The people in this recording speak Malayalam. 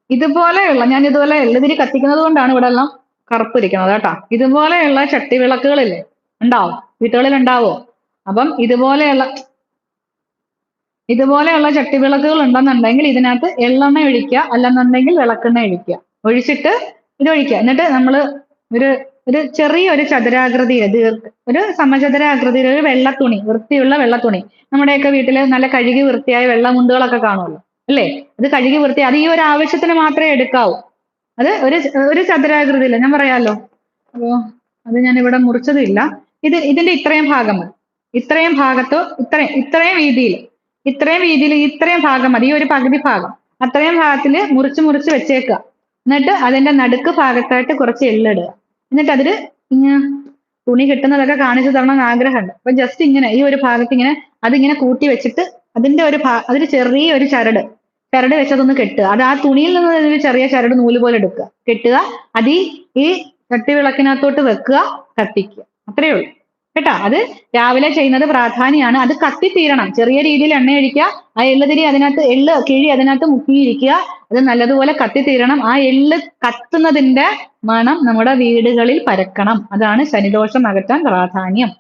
ഇതുപോലെയുള്ള ഞാൻ ഇതുപോലെ എള്ളുതിരി കത്തിക്കുന്നത് കൊണ്ടാണ് ഇവിടെ എല്ലാം കറുപ്പിരിക്കുന്നത് കേട്ടോ. ഇതുപോലെയുള്ള ചട്ടി വിളക്കുകളില്ലേ, ഉണ്ടാവും, വീട്ടുകളിൽ ഉണ്ടാവോ? അപ്പം ഇതുപോലെയുള്ള ചട്ടിവിളക്കുകൾ ഉണ്ടെന്നുണ്ടെങ്കിൽ ഇതിനകത്ത് എള്ളെണ്ണ ഒഴിക്കുക, അല്ലെന്നുണ്ടെങ്കിൽ വിളക്കെണ്ണ ഒഴിക്കുക. ഒഴിച്ചിട്ട് ഇത് ഒഴിക്കുക. എന്നിട്ട് നമ്മൾ ഒരു ഒരു ചെറിയൊരു ചതുരാകൃതിയിൽ ഒരു സമചതുരാകൃതിയിൽ ഒരു വെള്ളത്തുണി, വൃത്തിയുള്ള വെള്ളത്തുണി, നമ്മുടെയൊക്കെ വീട്ടിൽ നല്ല കഴുകി വൃത്തിയായ വെള്ളമുണ്ടുകളൊക്കെ കാണുമല്ലോ അല്ലേ? അത് കഴുകി വൃത്തി, അത് ഈ ഒരു ആവശ്യത്തിന് മാത്രമേ എടുക്കാവൂ. അത് ഒരു ഒരു ചതുരാകൃതിയിൽ ഞാൻ പറയാലോ. അപ്പോ അത് ഞാൻ ഇവിടെ മുറിച്ചതില്ല. ഇതിന്റെ ഇത്രയും ഭാഗം മതി. ഇത്രയും ഭാഗത്തോ ഇത്രയും വീതിയിൽ ഇത്രയും ഭാഗം മതി. ഈ ഒരു പകുതി ഭാഗം അത്രയും ഭാഗത്തിൽ മുറിച്ച് മുറിച്ച് വെച്ചേക്കുക. എന്നിട്ട് അതിന്റെ നടുക്ക് ഭാഗത്തായിട്ട് കുറച്ച് എള്ളിടുക. എന്നിട്ട് അതില് ഇങ്ങനെ തുണി കിട്ടുന്നതൊക്കെ കാണിച്ചു തരണം എന്ന് ആഗ്രഹമുണ്ട്. അപ്പൊ ജസ്റ്റ് ഇങ്ങനെ ഈ ഒരു ഭാഗത്ത് ഇങ്ങനെ അതിങ്ങനെ കൂട്ടി വെച്ചിട്ട് അതിന്റെ അതിൽ ചെറിയൊരു ചരട് വെച്ചതൊന്ന് കെട്ടുക. അത് ആ തുണിയിൽ നിന്ന് ഒരു ചെറിയ ചരട് നൂല് പോലെ എടുക്കുക, കെട്ടുക. അത് ഈ ചട്ടിവിളക്കിനകത്തോട്ട് വെക്കുക, കത്തിക്കുക. അത്രയേ ഉള്ളൂ കേട്ടോ. അത് രാവിലെ ചെയ്യുന്നത് പ്രാധാന്യമാണ്. അത് കത്തിത്തീരണം. ചെറിയ രീതിയിൽ എണ്ണ ഒഴിക്കുക, ആ എള്ളുതിരി അതിനകത്ത് കിഴി അതിനകത്ത് മുക്കിയിരിക്കുക. അത് നല്ലതുപോലെ കത്തിത്തീരണം. ആ എള്ള് കത്തുന്നതിന്റെ മണം നമ്മുടെ വീടുകളിൽ പരക്കണം. അതാണ് ശനിദോഷം അകറ്റാൻ പ്രാധാന്യം.